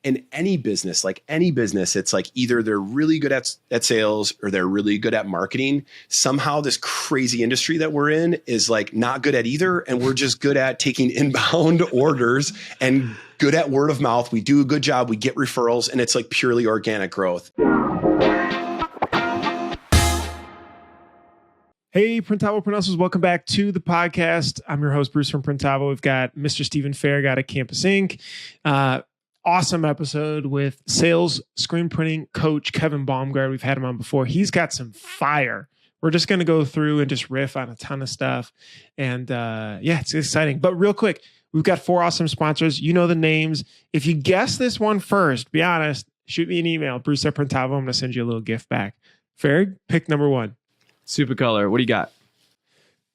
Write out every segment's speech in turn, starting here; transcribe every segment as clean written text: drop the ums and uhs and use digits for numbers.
in any business, it's like either they're really good at sales or they're really good at marketing. Somehow this crazy industry that we're in is like not good at either. And we're just good at taking inbound orders and good at word of mouth. We do a good job. We get referrals, and it's like purely organic growth. Hey, Printavo Pronouncers, welcome back to the podcast. I'm your host, Bruce from Printavo. We've got Mr. Stephen Farragut at Campus Ink. Awesome episode with sales screen printing coach Kevin Baumgard. We've had him on before. He's got some fire. We're just going to go through and just riff on a ton of stuff. And yeah, it's exciting. But real quick, we've got 4 awesome sponsors. You know the names. If you guess this one first, be honest, shoot me an email, Bruce at Printavo. I'm going to send you a little gift back. Farrag, pick number 1. Supacolor. What do you got?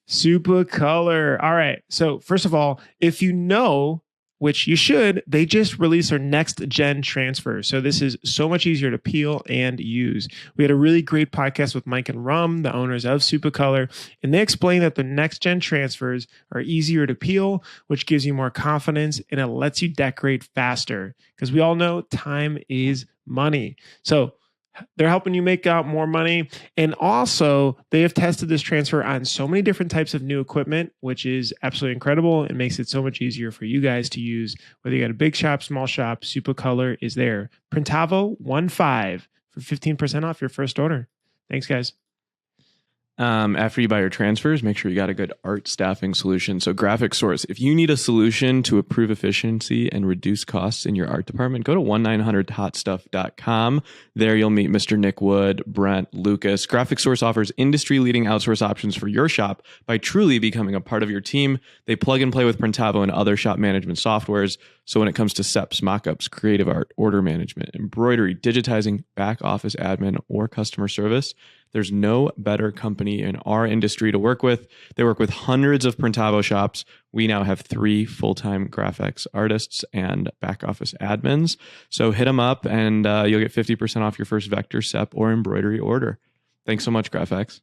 Supacolor. All right. So first of all, if you know, which you should, they just released their next gen transfer. So this is so much easier to peel and use. We had a really great podcast with Mike and Rum, the owners of Supacolor, and they explained that the next gen transfers are easier to peel, which gives you more confidence and it lets you decorate faster because we all know time is money. So they're helping you make out more money. And also, they have tested this transfer on so many different types of new equipment, which is absolutely incredible. It makes it so much easier for you guys to use. Whether you got a big shop, small shop, Supacolor is there. Printavo15 for 15% off your first order. Thanks, guys. After you buy your transfers, make sure you got a good art staffing solution. So Graphic Source, if you need a solution to improve efficiency and reduce costs in your art department, go to 1-900hotstuff.com. There you'll meet Mr. Nick Wood, Brent, Lucas. Graphic Source offers industry-leading outsource options for your shop by truly becoming a part of your team. They plug and play with Printavo and other shop management softwares. So when it comes to SEPs, mockups, creative art, order management, embroidery, digitizing, back office admin, or customer service, there's no better company in our industry to work with. They work with hundreds of Printavo shops. We now have 3 full-time graphics artists and back office admins. So hit them up and you'll get 50% off your first vector, SEP, or embroidery order. Thanks so much, Graphics.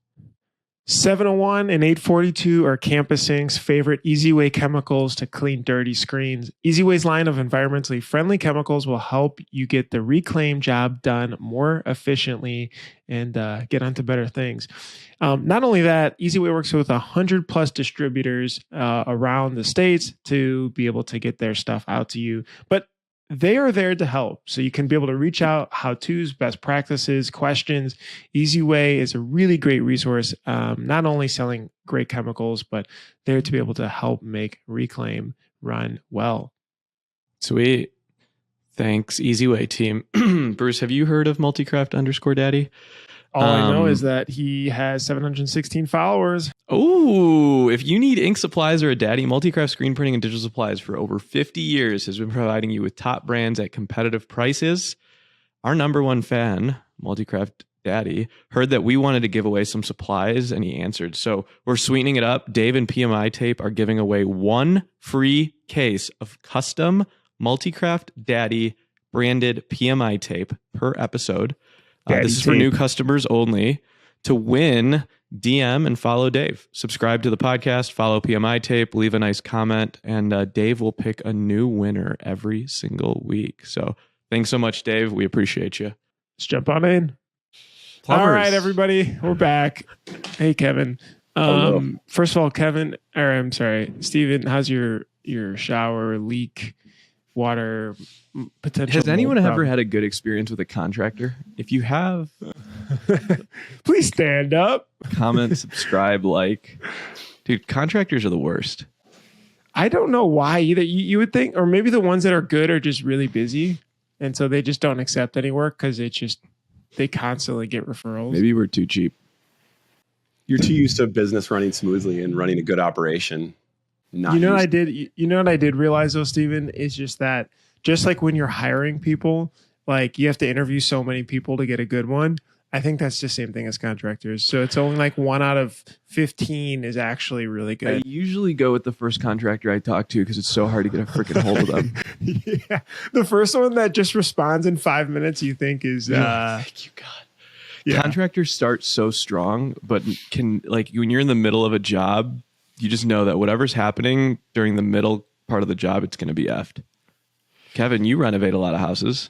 701 and 842 are Campus Ink's favorite EasyWay chemicals to clean dirty screens. EasyWay's line of environmentally friendly chemicals will help you get the reclaim job done more efficiently and get onto better things. Not only that, EasyWay works with 100 plus distributors around the States to be able to get their stuff out to you. But they are there to help. So you can be able to reach out, how-tos, best practices, questions. EasyWay is a really great resource, not only selling great chemicals, but there to be able to help make Reclaim run well. Sweet. Thanks, EasyWay team. Bruce, have you heard of Multicraft_Daddy? All I know is that he has 716 followers. Oh, if you need ink supplies or a daddy, Multicraft Screen Printing and Digital Supplies for over 50 years has been providing you with top brands at competitive prices. Our number one fan, Multicraft Daddy, heard that we wanted to give away some supplies and he answered. So we're sweetening it up. Dave and PMI Tape are giving away 1 free case of custom Multicraft Daddy branded PMI tape per episode. This is for new customers only. To win, DM and follow Dave. Subscribe to the podcast, follow PMI Tape, leave a nice comment, and Dave will pick a new winner every single week. So thanks so much, Dave. We appreciate you. Let's jump on in. Plumbers. All right, everybody. We're back. Hey, Kevin. First of all, Steven, how's your shower leak? Water potential. Has anyone ever had a good experience with a contractor? If you have, please stand up, comment, subscribe, like. Dude, contractors are the worst. I don't know why either. You would think, or maybe the ones that are good are just really busy, and so they just don't accept any work because they constantly get referrals. Maybe we're too cheap. You're too used to business running smoothly and running a good operation. You know what I did realize though, Steven, is just that just like when you're hiring people, like you have to interview so many people to get a good one. I think that's the same thing as contractors. So it's only like 1 out of 15 is actually really good. I usually go with the first contractor I talk to because it's so hard to get a freaking hold of them. Yeah. The first one that just responds in 5 minutes, you think is thank you, God. Yeah. Contractors start so strong, but can, like, when you're in the middle of a job, you just know that whatever's happening during the middle part of the job, it's going to be effed. Kevin, you renovate a lot of houses.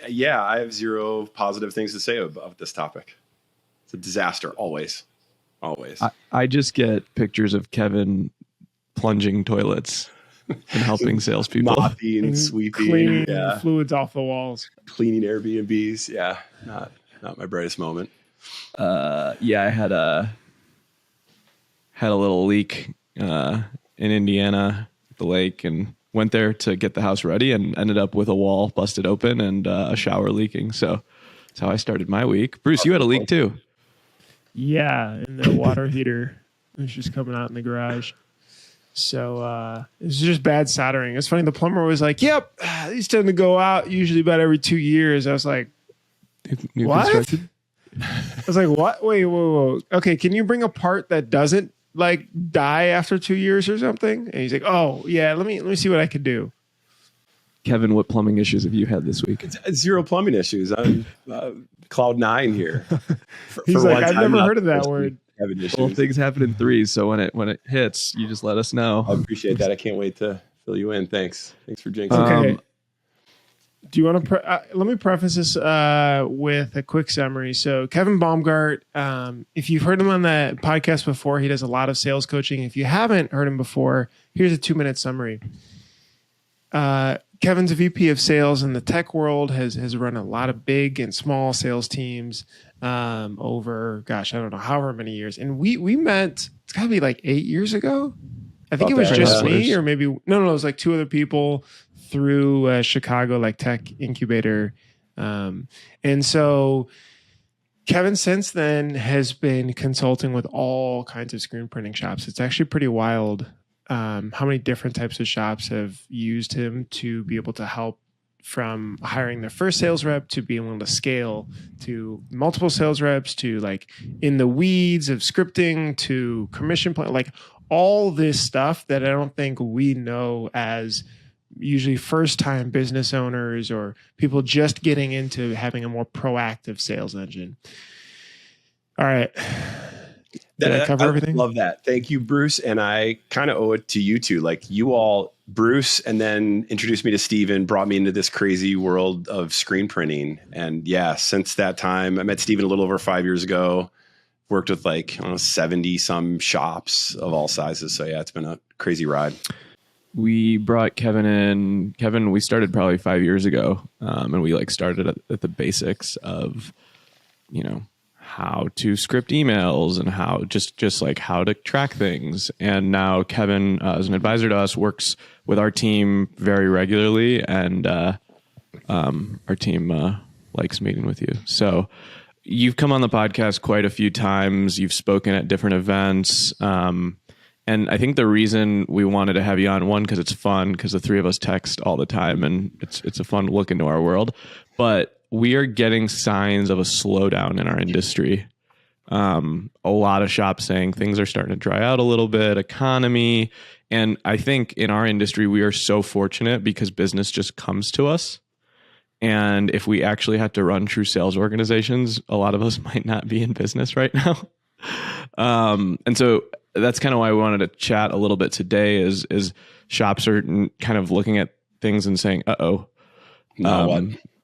Yeah, I have zero positive things to say about this topic. It's a disaster, always. I just get pictures of Kevin plunging toilets and helping salespeople. Mopping, sweeping, cleaning fluids off the walls, cleaning Airbnbs. Yeah, not my brightest moment. Yeah, I had a little leak in Indiana at the lake, and went there to get the house ready and ended up with a wall busted open and a shower leaking. So that's how I started my week. Bruce, you had a leak too. Yeah, and the water heater was just coming out in the garage. So it was just bad soldering. It's funny. The plumber was like, "Yep, these tend to go out usually about every 2 years." I was like, New "What?" constructed? I was like, "What? Wait, whoa. Okay, can you bring a part that doesn't like die after 2 years or something?" And he's like, "Oh yeah, let me see what I can do." Kevin, what plumbing issues have you had this week? It's zero plumbing issues. I'm cloud 9 here. He's like, "I've never heard of that word." Well, things happen in threes, so when it hits, you just let us know. I appreciate that. I can't wait to fill you in. Thanks for jinxing. Okay. Do you want to? Let me preface this with a quick summary. So, Kevin Baumgart, if you've heard him on the podcast before, he does a lot of sales coaching. If you haven't heard him before, here's a 2-minute summary. Kevin's a VP of sales in the tech world, has run a lot of big and small sales teams over, gosh, I don't know, however many years. And we met, it's got to be like 8 years ago. I think it was just me, or maybe, no, it was like 2 other people through Chicago, like tech incubator. And so Kevin since then has been consulting with all kinds of screen printing shops. It's actually pretty wild how many different types of shops have used him to be able to help, from hiring their first sales rep to being able to scale to multiple sales reps to like in the weeds of scripting to commission plan, like all this stuff that I don't think we know as usually first-time business owners or people just getting into having a more proactive sales engine. All right. Did I cover everything? Love that. Thank you, Bruce. And I kind of owe it to you two. Like you all, Bruce, and then introduced me to Steven, brought me into this crazy world of screen printing. And yeah, since that time, I met Steven a little over 5 years ago, worked with like, I don't know, 70 some shops of all sizes. So yeah, it's been a crazy ride. We brought Kevin in. Kevin, we started probably 5 years ago. And we like started at the basics of, how to script emails and how just like how to track things. And now Kevin, as an advisor to us, works with our team very regularly, and our team likes meeting with you. So you've come on the podcast quite a few times. You've spoken at different events. And I think the reason we wanted to have you on, one, because it's fun, because the three of us text all the time and it's a fun look into our world. But we are getting signs of a slowdown in our industry. A lot of shops saying things are starting to dry out a little bit, economy. And I think in our industry, we are so fortunate because business just comes to us. And if we actually had to run true sales organizations, a lot of us might not be in business right now. And so that's kind of why we wanted to chat a little bit today is shops are kind of looking at things and saying,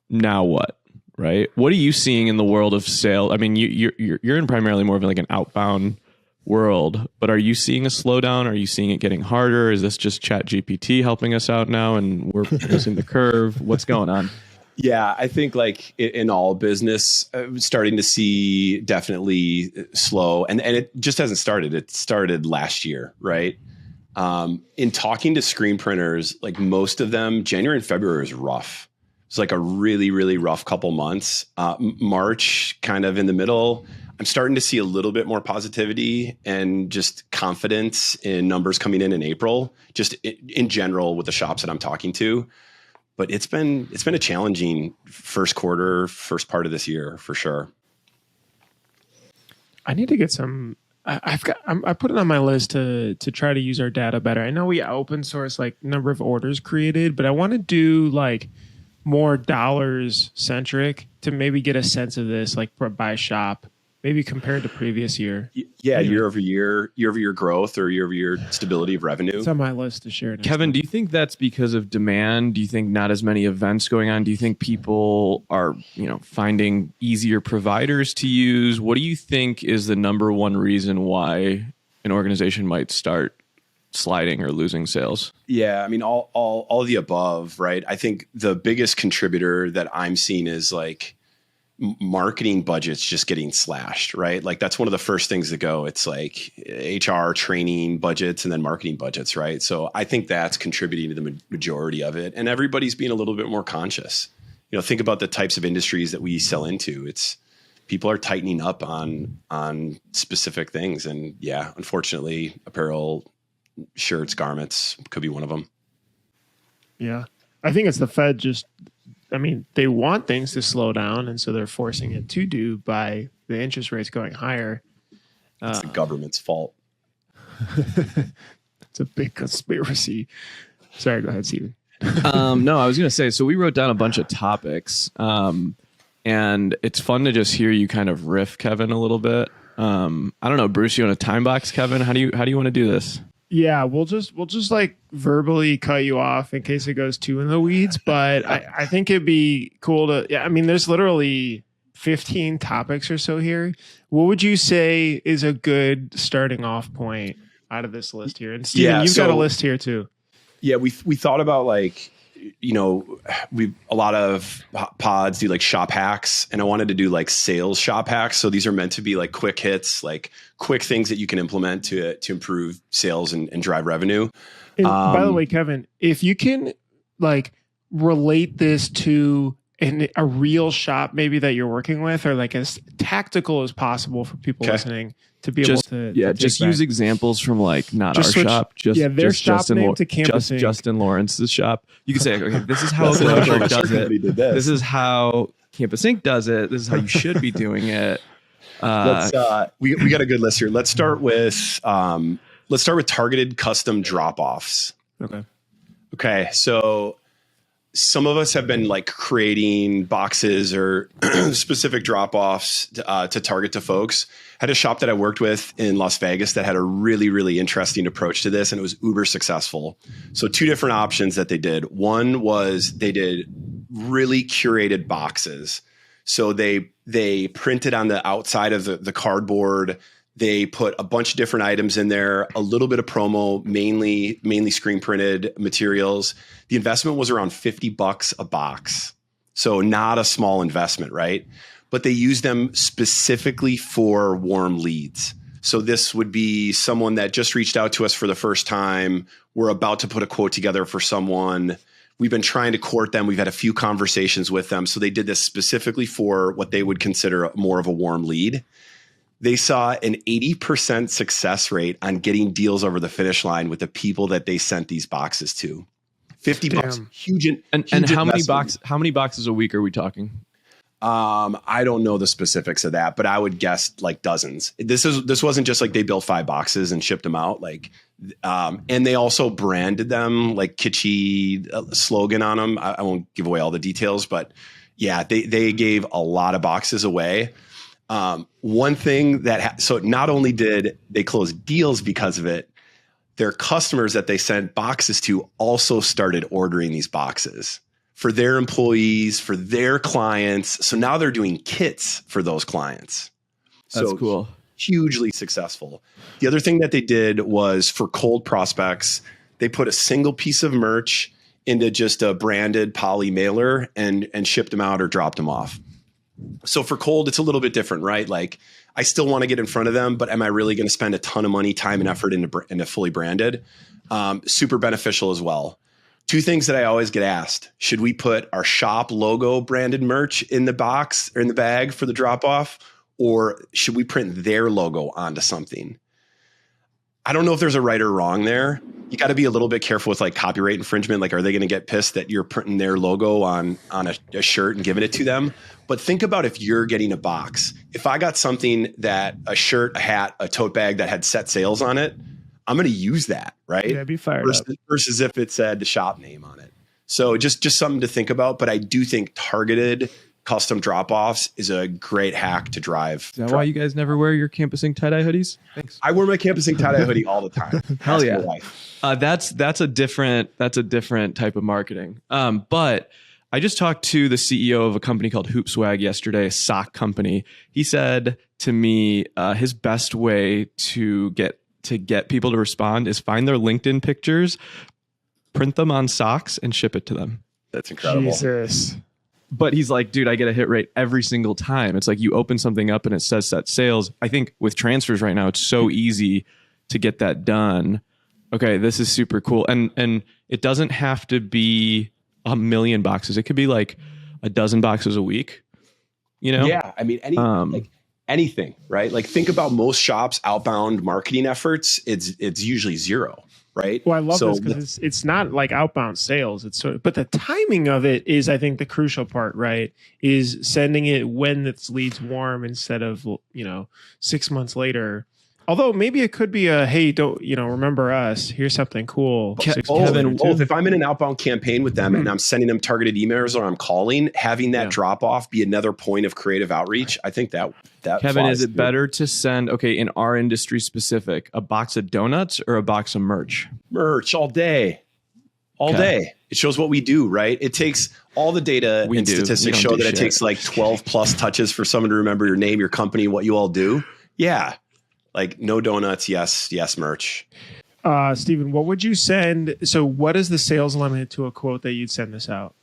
now what? Right? What are you seeing in the world of sales? I mean, you're in primarily more of like an outbound world, but are you seeing a slowdown? Are you seeing it getting harder? Is this just ChatGPT helping us out now and we're missing the curve? What's going on? Yeah, I think like in all business, starting to see definitely slow, and it just hasn't started. It started last year, right? In talking to screen printers, like most of them, January and February is rough. It's like a really, really rough couple months. March, kind of in the middle. I'm starting to see a little bit more positivity and just confidence in numbers coming in April, just in general with the shops that I'm talking to. But it's been a challenging first part of this year for sure. I need to get some. I put it on my list to try to use our data better. I know we open source like number of orders created, but I want to do like more dollars centric to maybe get a sense of this, like by shop. maybe compared to previous year. Yeah, Anyway. year over year growth or year over year stability of revenue. It's on my list to share. Next Kevin, time. do you think that's because of demand? Do you think not as many events going on? Do you think people are, finding easier providers to use? What do you think is the number one reason why an organization might start sliding or losing sales? Yeah, I mean, all of the above, right? I think the biggest contributor that I'm seeing is like marketing budgets just getting slashed, right? Like that's one of the first things to go. It's like HR training budgets and then marketing budgets, right? So I think that's contributing to the majority of it. And everybody's being a little bit more conscious. Think about the types of industries that we sell into. It's people are tightening up on specific things. And yeah, unfortunately, apparel, shirts, garments could be one of them. Yeah. I think it's the Fed they want things to slow down, and so they're forcing it to do by the interest rates going higher. It's the government's fault. It's a big conspiracy. Sorry, go ahead, Steven. No, I was going to say, so we wrote down a bunch of topics, and it's fun to just hear you kind of riff, Kevin, a little bit. I don't know, Bruce, you want a time box, Kevin? How do you want to do this? Yeah, we'll just like verbally cut you off in case it goes too in the weeds. But I think it'd be cool to. Yeah, I mean, there's literally 15 topics or so here. What would you say is a good starting off point out of this list here? And Steven, you've got a list here too. Yeah, we thought about like, a lot of pods do like shop hacks, and I wanted to do like sales shop hacks. So these are meant to be like quick hits, like quick things that you can implement to improve sales and drive revenue. And by the way, Kevin, if you can like relate this to a real shop maybe that you're working with, or like as tactical as possible for people listening to be able to just use examples from like not just our shop, their shop name to Campus Inc. Justin Lawrence's shop. You can say, okay, this is how Commercial does it. This is how Campus Inc. does it. This is how you should be doing it. We got a good list here. Let's start with targeted custom drop-offs. Okay. So some of us have been like creating boxes or specific drop-offs to target to folks. Had a shop that I worked with in Las Vegas that had a really, really interesting approach to this, and it was uber successful. So two different options that they did. One was they did really curated boxes. So they printed on the outside of the cardboard. They put a bunch of different items in there, a little bit of promo, mainly screen printed materials. The investment was around $50 a box. So not a small investment, right? But they used them specifically for warm leads. So this would be someone that just reached out to us for the first time. We're about to put a quote together for someone. We've been trying to court them. We've had a few conversations with them. So they did this specifically for what they would consider more of a warm lead. They saw an 80% success rate on getting deals over the finish line with the people that they sent these boxes to. $50, huge. And how many boxes a week are we talking? I don't know the specifics of that, but I would guess like dozens. This wasn't just like they built 5 boxes and shipped them out. Like, and they also branded them like kitschy slogan on them. I won't give away all the details, but yeah, they gave a lot of boxes away. One thing so not only did they close deals because of it, their customers that they sent boxes to also started ordering these boxes for their employees, for their clients. So now they're doing kits for those clients. That's cool. Hugely successful. The other thing that they did was for cold prospects, they put a single piece of merch into just a branded poly mailer and shipped them out or dropped them off. So for cold, it's a little bit different, right? Like I still want to get in front of them, but am I really going to spend a ton of money, time, and effort into fully branded? Super beneficial as well. Two things that I always get asked: should we put our shop logo branded merch in the box or in the bag for the drop off, or should we print their logo onto something? I don't know if there's a right or wrong there. You got to be a little bit careful with like copyright infringement. Like, are they going to get pissed that you're printing their logo on a shirt and giving it to them? But think about if you're getting a box. If I got something that a shirt, a hat, a tote bag that had set sales on it, I'm going to use that, right? Yeah, be fired up. Versus if it said the shop name on it. So just something to think about. But I do think targeted custom drop-offs is a great hack to drive. Is that why you guys never wear your campusing tie-dye hoodies? Thanks. I wear my campusing tie-dye hoodie all the time. Hell yeah. Ask my wife. That's a different type of marketing. But I just talked to the CEO of a company called Hoopswag yesterday, a sock company. He said to me, his best way to get people to respond is find their LinkedIn pictures, print them on socks, and ship it to them. That's incredible. Jesus. But he's like, dude, I get a hit rate every single time. It's like you open something up and it says set sales. I think with transfers right now, it's so easy to get that done. Okay, this is super cool. And it doesn't have to be 1 million boxes. It could be like a dozen boxes a week, you know? Yeah. I mean, anything, right? Like think about most shops' outbound marketing efforts. It's usually zero, right? Well, I love this because it's not like outbound sales. It's sort of, but the timing of it is, I think, the crucial part, right? Is sending it when its lead's warm instead of 6 months later. Although maybe it could be a, hey, don't remember us? Here's something cool. Kevin, if I'm in an outbound campaign with them and I'm sending them targeted emails or I'm calling, having that drop off be another point of creative outreach. I think that Kevin, is it better to send, in our industry specific, a box of donuts or a box of merch? Merch all day. All day. It shows what we do, right? It takes all the data and statistics show that it takes like 12 plus touches for someone to remember your name, your company, what you all do. Yeah. Like no donuts. Yes, merch. Steven, what would you send? So what is the sales limit to a quote that you'd send this out?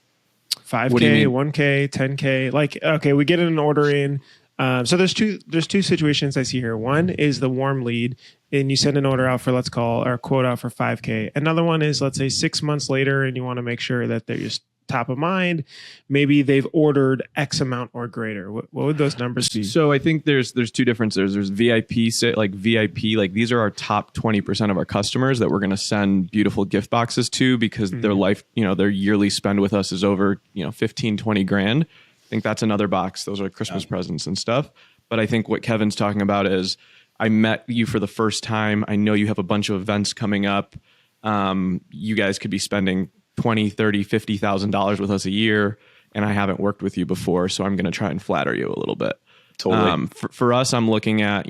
5K, 1K, 10K? Like, okay, we get an order in. So there's two situations I see here. One is the warm lead, and you send an order out for, let's call our quote out for 5K. Another one is, let's say 6 months later, and you want to make sure that they're just top of mind. Maybe they've ordered X amount or greater. What would those numbers be? So I think there's two differences. There's VIP, like these are our top 20% of our customers that we're going to send beautiful gift boxes to because their life, their yearly spend with us is over, 15, 20 grand. I think that's another box. Those are Christmas presents and stuff. But I think what Kevin's talking about is I met you for the first time. I know you have a bunch of events coming up. You guys could be spending $20,000, $30,000, $50,000 with us a year, and I haven't worked with you before, so I'm going to try and flatter you a little bit. Totally. For us, I'm looking at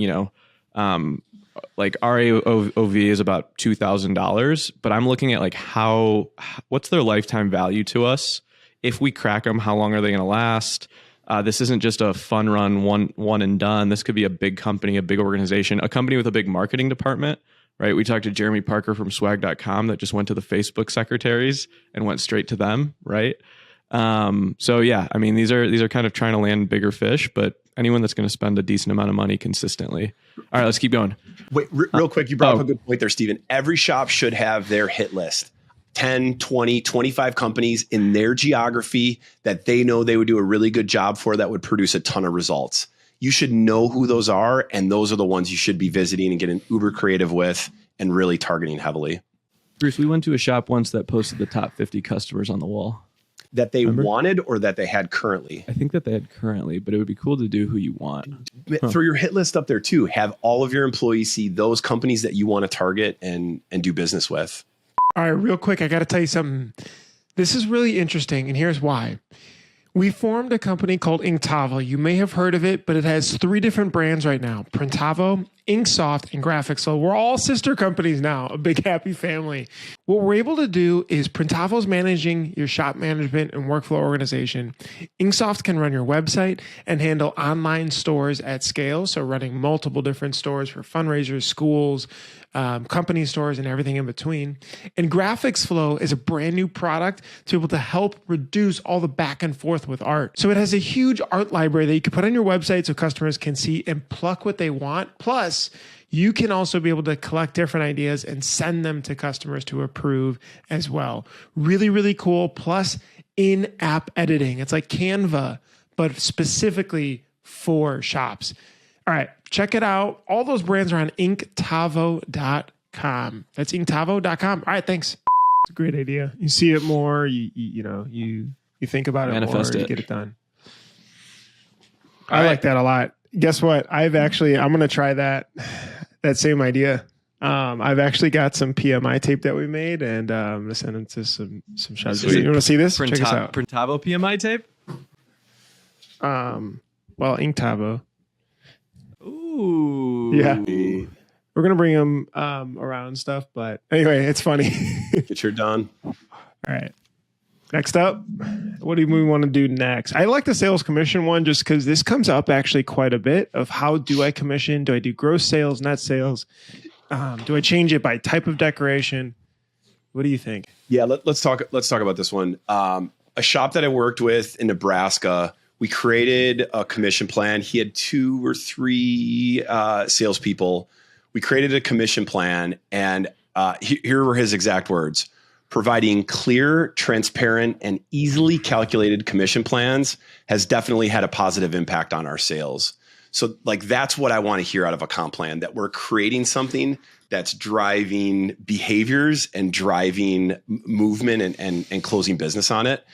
like our AOV is about $2,000, but I'm looking at like what's their lifetime value to us? If we crack them, how long are they going to last? This isn't just a fun run, one and done. This could be a big company, a big organization, a company with a big marketing department. Right. We talked to Jeremy Parker from swag.com that just went to the Facebook secretaries and went straight to them. Right. So yeah, I mean, these are kind of trying to land bigger fish, but anyone that's going to spend a decent amount of money consistently. All right, let's keep going. Wait, real quick. You brought up a good point there, Steven. Every shop should have their hit list. 10, 20, 25 companies in their geography that they know they would do a really good job for that would produce a ton of results. You should know who those are, and those are the ones you should be visiting and getting uber creative with and really targeting heavily. Bruce, we went to a shop once that posted the top 50 customers on the wall. That they wanted or that they had currently? I think that they had currently, but it would be cool to do who you want. Throw your hit list up there too. Have all of your employees see those companies that you want to target and do business with. All right, real quick, I got to tell you something. This is really interesting, and here's why. We formed a company called Inktavo. You may have heard of it, but it has 3 different brands right now: Printavo, Inksoft, and Graphics. So we're all sister companies now, a big happy family. What we're able to do is Printavo's managing your shop management and workflow organization. Inksoft can run your website and handle online stores at scale. So running multiple different stores for fundraisers, schools, company stores, and everything in between. And Graphics Flow is a brand new product to be able to help reduce all the back and forth with art. So it has a huge art library that you can put on your website so customers can see and pluck what they want. Plus, you can also be able to collect different ideas and send them to customers to approve as well. Really, really cool. Plus, in-app editing. It's like Canva, but specifically for shops. All right, check it out. All those brands are on Inktavo.com. That's Inktavo.com. All right, thanks. It's a great idea. You see it more, you think about it Manifest more, it. you get it done. I like that a lot. Guess what? I'm going to try that same idea. I've actually got some PMI tape that we made, and I'm going to send it to some shops. Sweet. You want to see this? Check this out. Printavo PMI tape? Well, Inktavo. Ooh. Yeah. We're gonna bring him around and stuff, but anyway, it's funny. Get your done. All right. Next up, what do we want to do next? I like the sales commission one just because this comes up actually quite a bit of how do I commission? Do I do gross sales, net sales? Do I change it by type of decoration? What do you think? Yeah, let's talk about this one. A shop that I worked with in Nebraska, we created a commission plan. He had 2 or 3 salespeople. We created a commission plan, and here were his exact words: providing clear, transparent, and easily calculated commission plans has definitely had a positive impact on our sales. So like, that's what I want to hear out of a comp plan, that we're creating something that's driving behaviors and driving movement and closing business on it.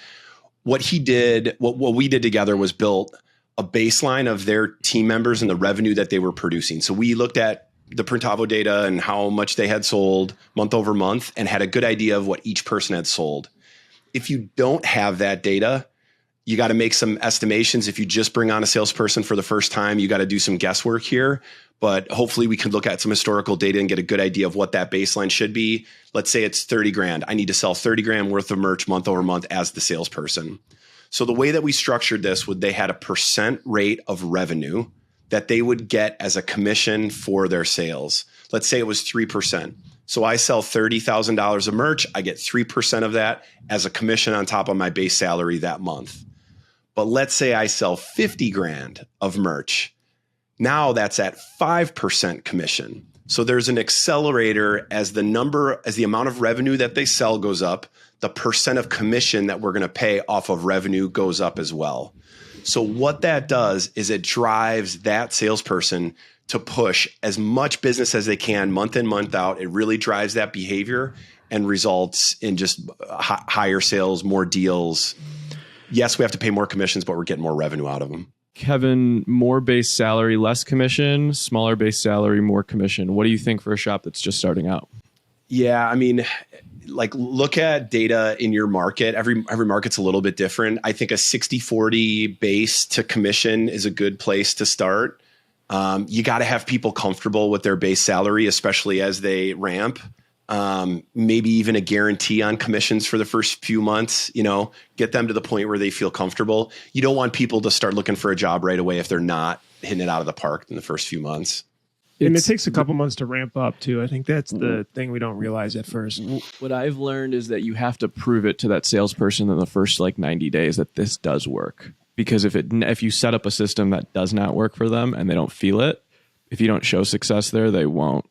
What he did, what we did together was built a baseline of their team members and the revenue that they were producing. So we looked at the Printavo data and how much they had sold month over month and had a good idea of what each person had sold. If you don't have that data, you got to make some estimations. If you just bring on a salesperson for the first time, you got to do some guesswork here. But hopefully we can look at some historical data and get a good idea of what that baseline should be. Let's say it's 30 grand. I need to sell 30 grand worth of merch month over month as the salesperson. So the way that we structured this, they had a percent rate of revenue that they would get as a commission for their sales. Let's say it was 3%. So I sell $30,000 of merch. I get 3% of that as a commission on top of my base salary that month. But let's say I sell 50 grand of merch. Now that's at 5% commission. So there's an accelerator as the amount of revenue that they sell goes up, the percent of commission that we're going to pay off of revenue goes up as well. So what that does is it drives that salesperson to push as much business as they can month in, month out. It really drives that behavior and results in just higher sales, more deals. Yes, we have to pay more commissions, but we're getting more revenue out of them. Kevin, more base salary, less commission, smaller base salary, more commission. What do you think for a shop that's just starting out? Yeah, I mean, like, look at data in your market. Every market's a little bit different. I think a 60-40 base to commission is a good place to start. You got to have people comfortable with their base salary, especially as they ramp. Maybe even a guarantee on commissions for the first few months, get them to the point where they feel comfortable. You don't want people to start looking for a job right away if they're not hitting it out of the park in the first few months. And it takes a couple months to ramp up too. I think that's the thing we don't realize at first. What I've learned is that you have to prove it to that salesperson in the first 90 days that this does work. Because if you set up a system that does not work for them and they don't feel it, if you don't show success there, it won't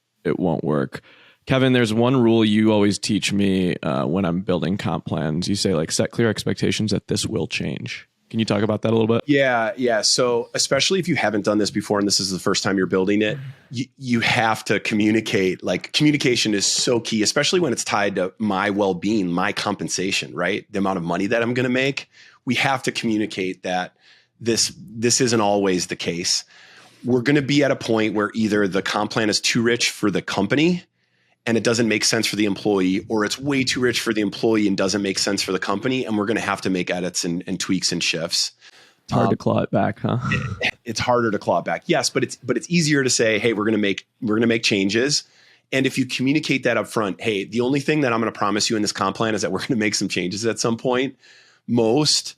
work. Kevin, there's one rule you always teach me when I'm building comp plans. You say set clear expectations that this will change. Can you talk about that a little bit? Yeah. So especially if you haven't done this before and this is the first time you're building it, you have to communicate. Communication is so key, especially when it's tied to my well-being, my compensation, right? The amount of money that I'm going to make. We have to communicate that this isn't always the case. We're going to be at a point where either the comp plan is too rich for the company and it doesn't make sense for the employee, or it's way too rich for the employee and doesn't make sense for the company. And we're going to have to make edits and tweaks and shifts. It's hard to claw it back, huh? It's harder to claw it back. Yes, but it's easier to say, hey, we're going to make changes. And if you communicate that up front, hey, the only thing that I'm going to promise you in this comp plan is that we're going to make some changes at some point. Most,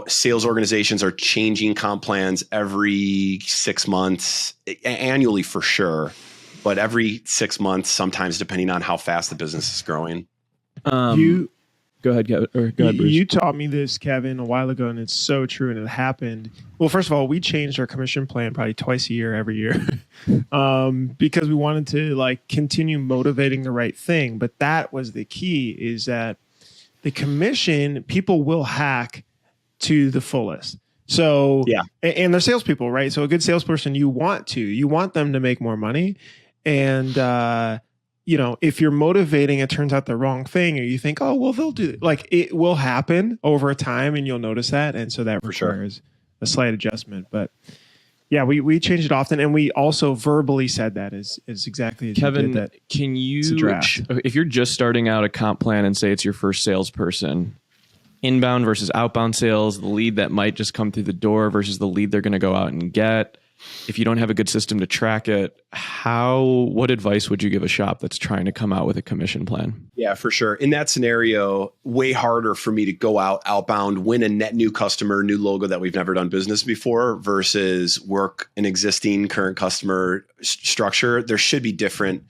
sales organizations are changing comp plans every 6 months, annually for sure. But every 6 months, sometimes depending on how fast the business is growing. Go ahead, Kevin. Or go ahead, Bruce. You taught me this, Kevin, a while ago, and it's so true, and it happened. Well, first of all, we changed our commission plan probably twice a year, every year, because we wanted to continue motivating the right thing. But that was the key: is that the commission people will hack to the fullest. So yeah, and they're salespeople, right? So a good salesperson, you want them to make more money. And, if you're motivating, it turns out the wrong thing, or you think, oh, well, they'll do it. It will happen over time and you'll notice that. And so that requires a slight adjustment. But yeah, we change it often. And we also verbally said that is exactly as Kevin, you did that. Can you, if you're just starting out a comp plan and say it's your first salesperson inbound versus outbound sales, the lead that might just come through the door versus the lead they're going to go out and get. If you don't have a good system to track it, what advice would you give a shop that's trying to come out with a commission plan? Yeah, for sure. In that scenario, way harder for me to go outbound, win a net new customer, new logo that we've never done business before versus work an existing current customer structure. There should be different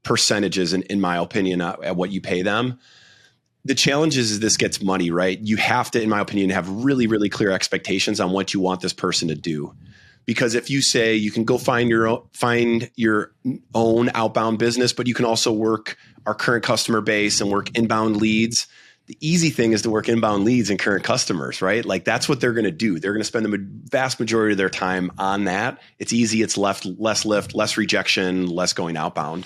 percentages, in my opinion, at what you pay them. The challenge is this gets money, right? You have to, in my opinion, have really, really clear expectations on what you want this person to do. Because if you say you can go find your own outbound business, but you can also work our current customer base and work inbound leads. The easy thing is to work inbound leads and current customers, right? Like that's what they're going to do. They're going to spend the vast majority of their time on that. It's easy. It's less lift, less rejection, less going outbound.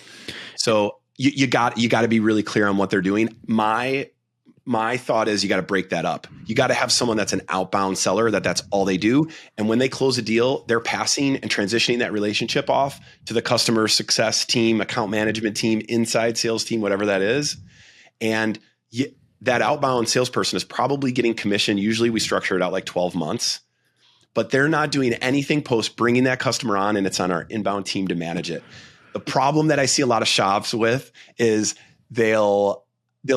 So you got to be really clear on what they're doing. My thought is you got to break that up. You got to have someone that's an outbound seller that's all they do. And when they close a deal, they're passing and transitioning that relationship off to the customer success team, account management team, inside sales team, whatever that is. And that outbound salesperson is probably getting commission. Usually we structure it out like 12 months, but they're not doing anything post bringing that customer on, and it's on our inbound team to manage it. The problem that I see a lot of shops with is they'll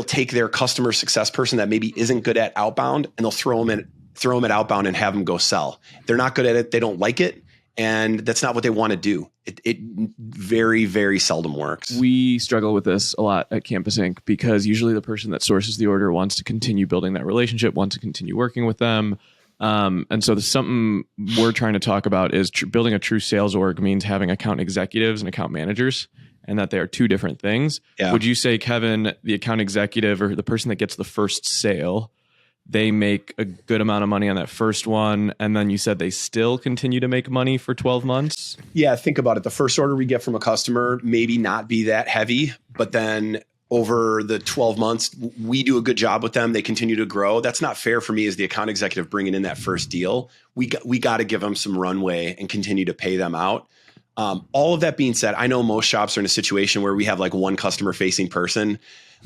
take their customer success person that maybe isn't good at outbound, and they'll throw them at outbound and have them go sell. They're not good at it. They don't like it. And that's not what they want to do. It very, very seldom works. We struggle with this a lot at Campus Inc. because usually the person that sources the order wants to continue building that relationship, wants to continue working with them. And so there's something we're trying to talk about is building a true sales org means having account executives and account managers, and that they are two different things. Yeah. Would you say, Kevin, the account executive or the person that gets the first sale, they make a good amount of money on that first one, and then you said they still continue to make money for 12 months? Yeah, think about it. The first order we get from a customer maybe not be that heavy, but then over the 12 months, we do a good job with them. They continue to grow. That's not fair for me as the account executive bringing in that first deal. We got to give them some runway and continue to pay them out. All of that being said, I know most shops are in a situation where we have like one customer facing person.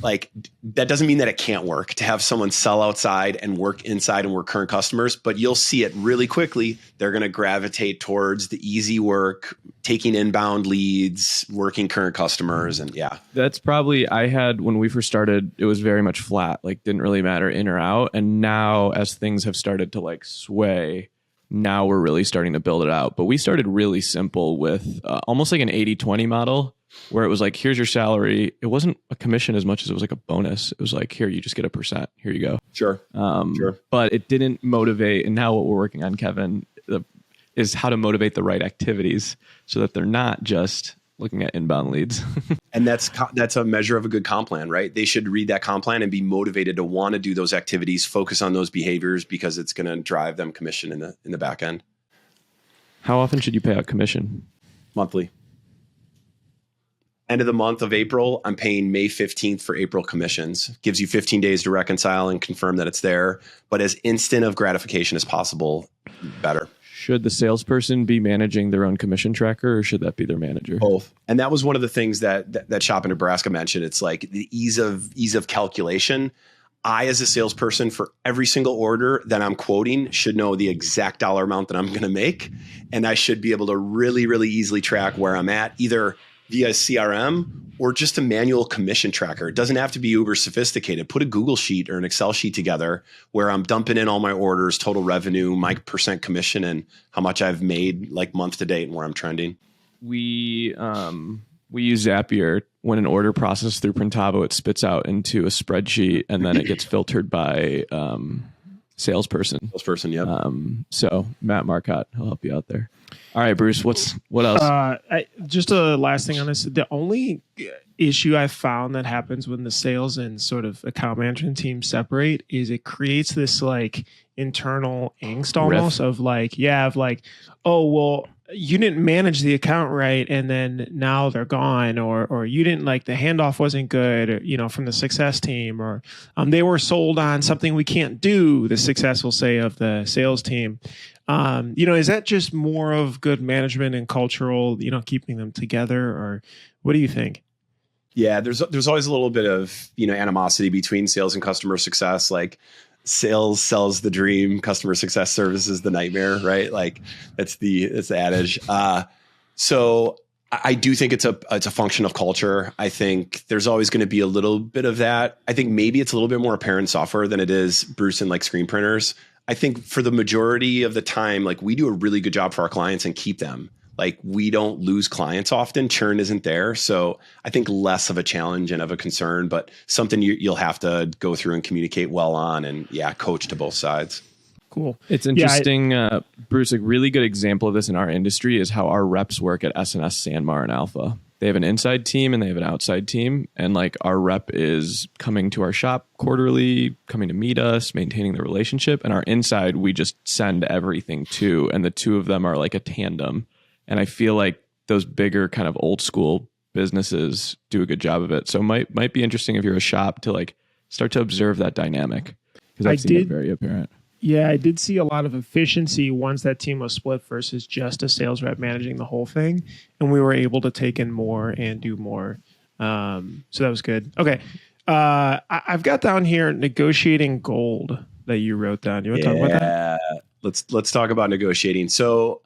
Like that doesn't mean that it can't work to have someone sell outside and work inside and work current customers, but you'll see it really quickly. They're going to gravitate towards the easy work, taking inbound leads, working current customers. And yeah, that's probably, I had, when we first started, it was very much flat, like didn't really matter in or out. And now as things have started to like sway, now we're really starting to build it out. But we started really simple with almost like an 80-20 model where it was like, here's your salary. It wasn't a commission as much as it was like a bonus. It was like, here, you just get a %. Here you go. Sure. Sure. But it didn't motivate. And now what we're working on, Kevin, is how to motivate the right activities so that they're not just looking at inbound leads. And that's a measure of a good comp plan, right? They should read that comp plan and be motivated to want to do those activities, focus on those behaviors because it's going to drive them commission in the back end. How often should you pay out commission? Monthly. End of the month of April, I'm paying May 15th for April commissions. Gives you 15 days to reconcile and confirm that it's there, but as instant of gratification as possible, better. Should the salesperson be managing their own commission tracker, or should that be their manager? Both. And that was one of the things that shop in Nebraska mentioned. It's like the ease of calculation. I, as a salesperson, for every single order that I'm quoting, should know the exact dollar amount that I'm going to make. And I should be able to really, really easily track where I'm at, either via CRM or just a manual commission tracker. It doesn't have to be uber sophisticated. Put a Google sheet or an Excel sheet together where I'm dumping in all my orders, total revenue, my % commission, and how much I've made like month to date and where I'm trending. We use Zapier. When an order processed through Printavo, it spits out into a spreadsheet and then it gets filtered by salesperson. Yep. So Matt Marcotte, he'll help you out there. All right, Bruce, what else? Just a last thing on this. The only issue I've found that happens when the sales and sort of account management teams separate is it creates this like internal angst almost of like, oh, well, you didn't manage the account right, and then now they're gone, or you didn't, like, the handoff wasn't good, or, from the success team, or they were sold on something we can't do, the success will say of the sales team. Is that just more of good management and cultural, keeping them together, or what do you think? Yeah, there's always a little bit of, animosity between sales and customer success. Like sales sells the dream, customer success services the nightmare, right? Like it's the adage. So I do think it's a function of culture. I think there's always going to be a little bit of that. I think maybe it's a little bit more apparent in software than it is, Bruce, in like screen printers. I think for the majority of the time, like we do a really good job for our clients and keep them. Like we don't lose clients often. Churn isn't there. So I think less of a challenge and of a concern, but something you'll have to go through and communicate well on and coach to both sides. Cool. It's interesting, Bruce, a really good example of this in our industry is how our reps work at SNS, Sanmar, and Alpha. They have an inside team and they have an outside team. And like our rep is coming to our shop quarterly, coming to meet us, maintaining the relationship. And our inside, we just send everything to. And the two of them are like a tandem. And I feel like those bigger kind of old school businesses do a good job of it. So might be interesting if you're a shop to like start to observe that dynamic. Because I've seen it very apparent. Yeah, I did see a lot of efficiency once that team was split versus just a sales rep managing the whole thing. And we were able to take in more and do more. So that was good. Okay. I've got down here negotiating gold that you wrote down. You want to talk about that? Let's talk about negotiating. So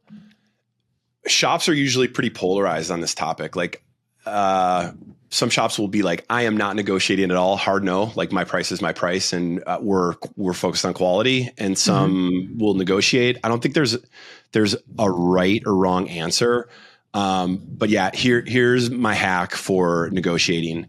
shops are usually pretty polarized on this topic. Like some shops will be like, I am not negotiating at all. Hard no. Like my price is my price, and we're focused on quality. And some will negotiate. I don't think there's a right or wrong answer. But yeah, here's my hack for negotiating.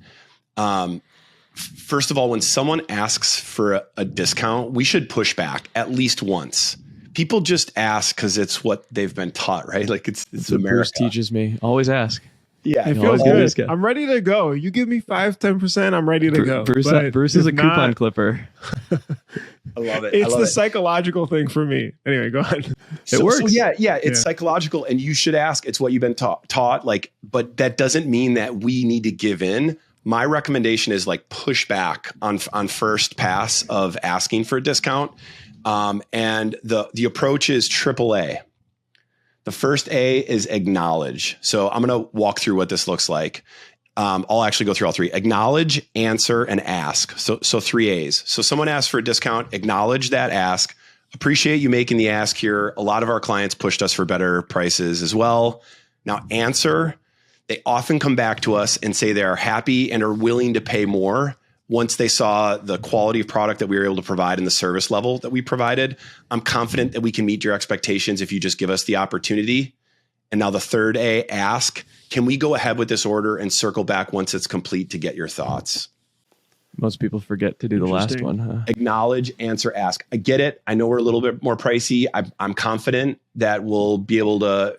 First of all, when someone asks for a discount, we should push back at least once. People just ask because it's what they've been taught, right? Like it's America. Bruce teaches me. Always ask. Yeah, it feels good. I'm ready to go. You give me 5-10%, I'm ready to go. Bruce is a coupon clipper. I love it. It's the psychological thing for me. Anyway, go on. It works. So it's psychological, and you should ask. It's what you've been taught. Like, but that doesn't mean that we need to give in. My recommendation is like push back on first pass of asking for a discount. And the approach is AAA. The first A is acknowledge. So I'm going to walk through what this looks like. I'll actually go through all three: acknowledge, answer, and ask. So 3 A's. So someone asks for a discount, acknowledge that ask. Appreciate you making the ask here. A lot of our clients pushed us for better prices as well. Now answer. They often come back to us and say they are happy and are willing to pay more once they saw the quality of product that we were able to provide and the service level that we provided. I'm confident that we can meet your expectations if you just give us the opportunity. And now the third A, ask, can we go ahead with this order and circle back once it's complete to get your thoughts? Most people forget to do the last one, huh? Acknowledge, answer, ask. I get it. I know we're a little bit more pricey. I'm confident that we'll be able to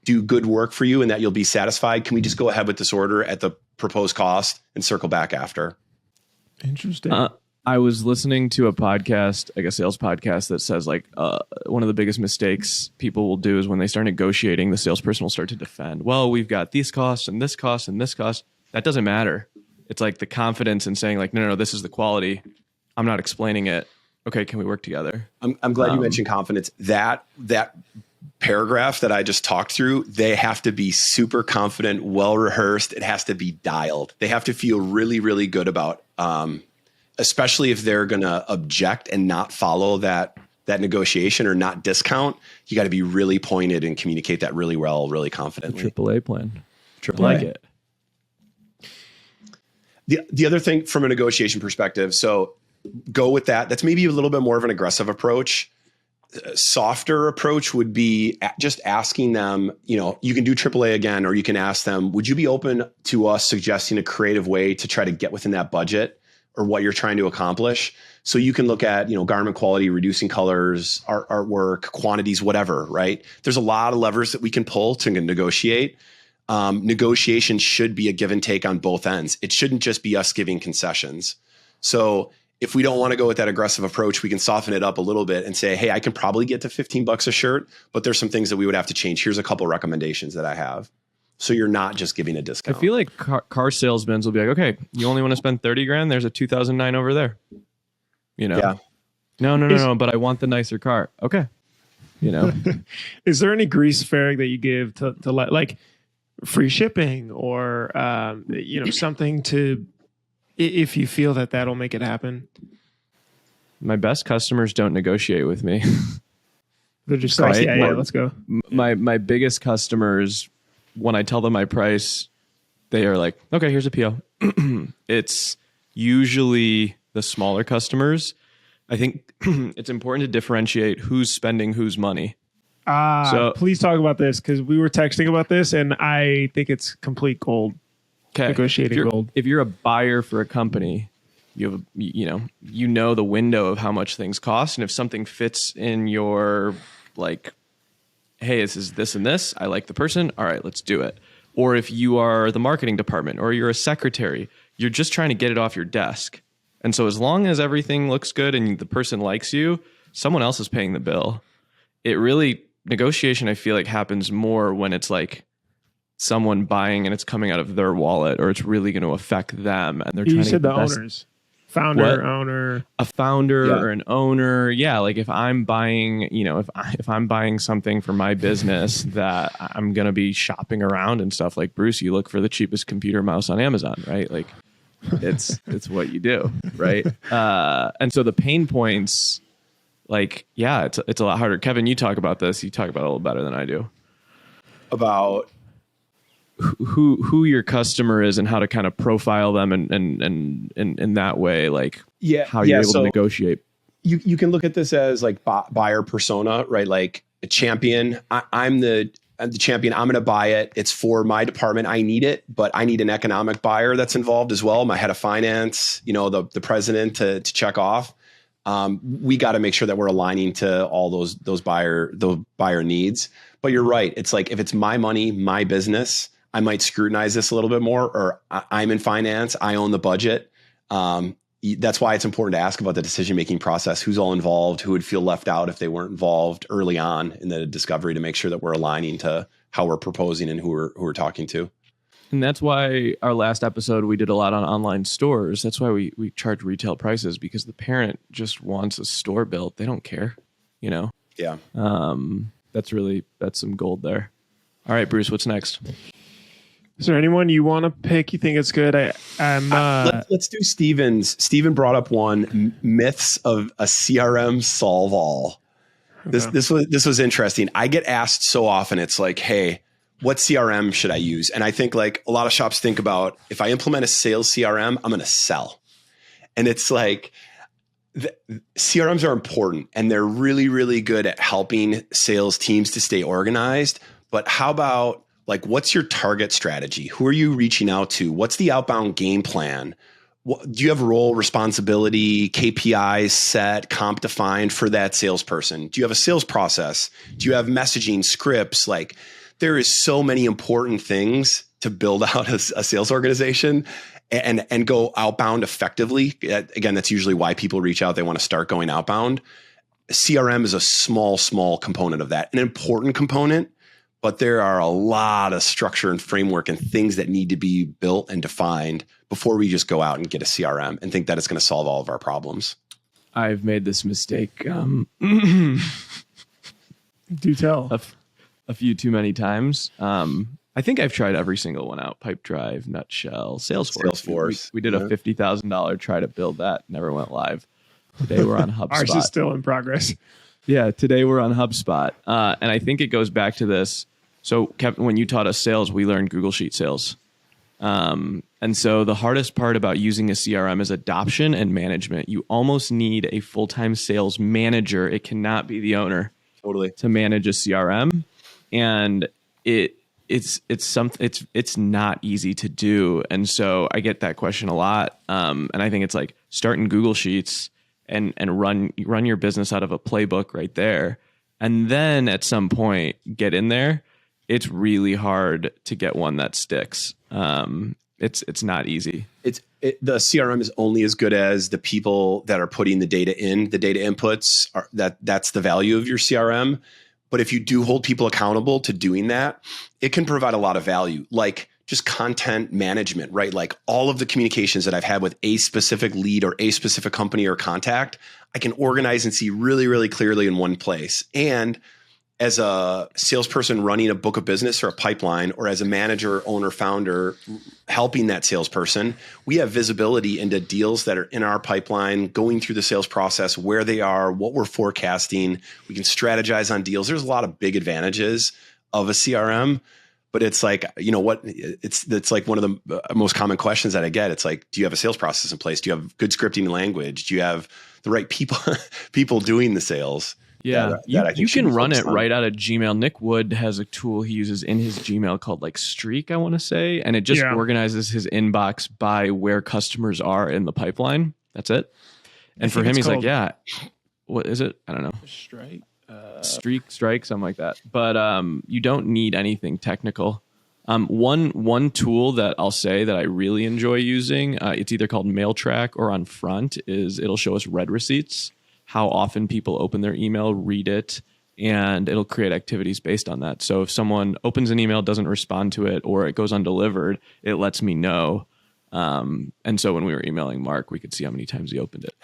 do good work for you and that you'll be satisfied. Can we just go ahead with this order at the proposed cost and circle back after? Interesting. I was listening to a podcast, like a sales podcast, that says like one of the biggest mistakes people will do is when they start negotiating, the salesperson will start to defend. Well, we've got these costs and this cost and this cost. That doesn't matter. It's like the confidence in saying like, no, this is the quality. I'm not explaining it. Okay, can we work together? I'm glad you mentioned confidence. That paragraph that I just talked through, they have to be super confident, well rehearsed. It has to be dialed. They have to feel really, really good about, especially if they're going to object and not follow that negotiation or not discount. You got to be really pointed and communicate that really well, really confidently. The AAA plan. AAA. Like it. The other thing from a negotiation perspective, so go with that. That's maybe a little bit more of an aggressive approach. A softer approach would be just asking them, you can do AAA again, or you can ask them, would you be open to us suggesting a creative way to try to get within that budget or what you're trying to accomplish? So you can look at, garment quality, reducing colors, artwork, quantities, whatever, right? There's a lot of levers that we can pull to negotiate. Negotiation should be a give and take on both ends. It shouldn't just be us giving concessions. So if we don't want to go with that aggressive approach, we can soften it up a little bit and say, hey, I can probably get to $15 a shirt, but there's some things that we would have to change. Here's a couple recommendations that I have. So you're not just giving a discount. I feel like car salesmen will be like, okay, you only want to spend 30 grand. There's a 2009 over there. Yeah. No, but I want the nicer car. Okay. Is there any grease fairing that you give to like free shipping or, something to, if you feel that that'll make it happen? My best customers don't negotiate with me. They're just like, Right. yeah, let's go. My biggest customers, when I tell them my price, they are like, okay, here's a PO. It's usually the smaller customers. I think it's important to differentiate who's spending whose money. So- Please talk about this, because we were texting about this, and I think it's complete gold. Okay. Negotiating gold. If you're a buyer for a company, you have you know the window of how much things cost, and if something fits in your like, hey, this is this and this, I like the person, all right, let's do it. Or if you are the marketing department or you're a secretary, you're just trying to get it off your desk. And so as long as everything looks good and the person likes you, someone else is paying the bill. It really, negotiation, I feel like, happens more when it's like someone buying and it's coming out of their wallet, or it's really going to affect them. And they're You trying to said get the the best. owners, founder, What? owner. A founder Yeah. or an owner. Yeah. Like if I'm buying, if I'm buying something for my business that I'm going to be shopping around and stuff, like Bruce, you look for the cheapest computer mouse on Amazon, right? Like it's what you do. Right. And so the pain points, like, yeah, it's a lot harder. Kevin, you talk about this. You talk about it a little better than I do. About Who your customer is and how to kind of profile them and in that way, like how you're able to negotiate. You can look at this as like buyer persona, right? Like a champion. I'm the champion. I'm going to buy it. It's for my department. I need it, but I need an economic buyer that's involved as well. My head of finance, the president to check off. We got to make sure that we're aligning to all those buyer needs. But you're right. It's like, if it's my money, my business, I might scrutinize this a little bit more, or I'm in finance, I own the budget. That's why it's important to ask about the decision-making process, who's all involved, who would feel left out if they weren't involved early on in the discovery, to make sure that we're aligning to how we're proposing and who we're talking to. And that's why our last episode, we did a lot on online stores. That's why we charge retail prices, because the parent just wants a store built. They don't care, Yeah. That's some gold there. All right, Bruce, what's next? Is there anyone you want to pick? You think it's good? Let's do Steven's. Steven brought up one, myths of a CRM solve all. This was interesting. I get asked so often. It's like, hey, what CRM should I use? And I think like a lot of shops think about, if I implement a sales CRM, I'm going to sell. And it's like, CRMs are important and they're really, really good at helping sales teams to stay organized. But how about, like, what's your target strategy? Who are you reaching out to? What's the outbound game plan? Do you have role, responsibility, KPIs set, comp defined for that salesperson? Do you have a sales process? Do you have messaging, scripts? Like, there is so many important things to build out a sales organization and go outbound effectively. Again, that's usually why people reach out. They want to start going outbound. CRM is a small component of that, an important component. But there are a lot of structure and framework and things that need to be built and defined before we just go out and get a CRM and think that it's going to solve all of our problems. I've made this mistake Do tell. a few too many times. I think I've tried every single one out: Pipedrive, Nutshell, Salesforce. We did a $50,000 try to build that. Never went live. Today we're on HubSpot. Ours is still in progress. Yeah, today we're on HubSpot. And I think it goes back to this. So, Kevin, when you taught us sales, we learned Google Sheet sales. And so the hardest part about using a CRM is adoption and management. You almost need a full-time sales manager. It cannot be the owner. Totally. To manage a CRM. And it's not easy to do. And so I get that question a lot. And I think it's like, start in Google Sheets and run your business out of a playbook right there. And then at some point get in there. It's really hard to get one that sticks. It's not easy. The CRM is only as good as the people that are putting the data in. The data inputs that's the value of your CRM. But if you do hold people accountable to doing that, it can provide a lot of value, like just content management, right? Like all of the communications that I've had with a specific lead or a specific company or contact, I can organize and see really, really clearly in one place. And as a salesperson running a book of business or a pipeline, or as a manager, owner, founder helping that salesperson, we have visibility into deals that are in our pipeline, going through the sales process, where they are, what we're forecasting. We can strategize on deals. There's a lot of big advantages of a CRM, but it's like, it's like one of the most common questions that I get. It's like, do you have a sales process in place? Do you have good scripting language? Do you have the right people doing the sales? Yeah, that I think you should can be run it focused on. right out of Gmail. Nick Wood has a tool he uses in his Gmail called like Streak, I want to say, and it just organizes his inbox by where customers are in the pipeline. That's it. And for him, he's like, yeah, what is it? I don't know. Strike, something like that. But you don't need anything technical. One tool that I'll say that I really enjoy using, it's either called MailTrack or on Front, is it'll show us read receipts, how often people open their email, read it, and it'll create activities based on that. So if someone opens an email, doesn't respond to it, or it goes undelivered, it lets me know. And so when we were emailing Mark, we could see how many times he opened it.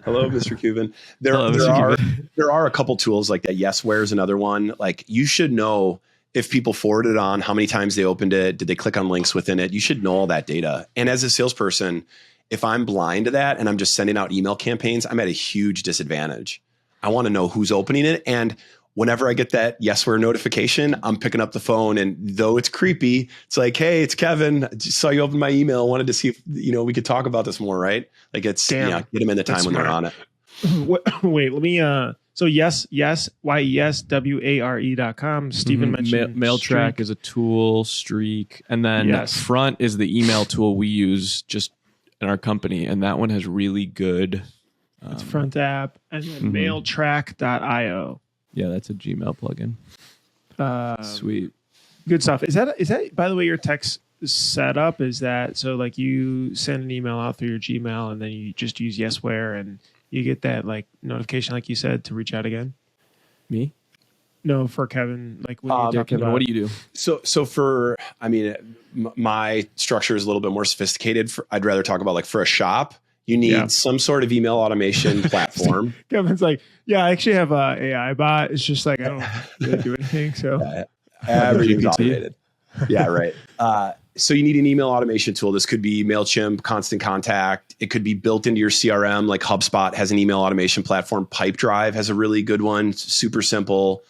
Hello, Mr. Cuban. There are a couple tools like that. Yesware is another one. Like, you should know if people forwarded on, how many times they opened it, did they click on links within it? You should know all that data. And as a salesperson, if I'm blind to that and I'm just sending out email campaigns, I'm at a huge disadvantage. I want to know who's opening it. And whenever I get that Yesware notification, I'm picking up the phone. And though it's creepy, it's like, hey, it's Kevin. I just saw you open my email. Wanted to see if, we could talk about this more, right? Like, it's, get them in the time when they're on it. Wait, let me, so YesWare.com. Stephen mentioned MailTrack Streak. is a tool, Streak. And then Front is the email tool we use just in our company. And that one has really good. It's Front app, and then MailTrack.io. Yeah, that's a Gmail plugin. Sweet. Good stuff. Is that, by the way, your text setup? Is that, so like you send an email out through your Gmail and then you just use Yesware and you get that like notification, like you said, to reach out again? Me? No, for Kevin. Like, when you're talking about, what do you do? So for, my structure is a little bit more sophisticated. I'd rather talk about, like, for a shop, you need some sort of email automation platform. Kevin's like, yeah, I actually have a AI bot. It's just like, I don't really do anything. So everything's automated. Yeah, right. So you need an email automation tool. This could be MailChimp, Constant Contact. It could be built into your CRM. Like HubSpot has an email automation platform. Pipedrive has a really good one. It's super simple.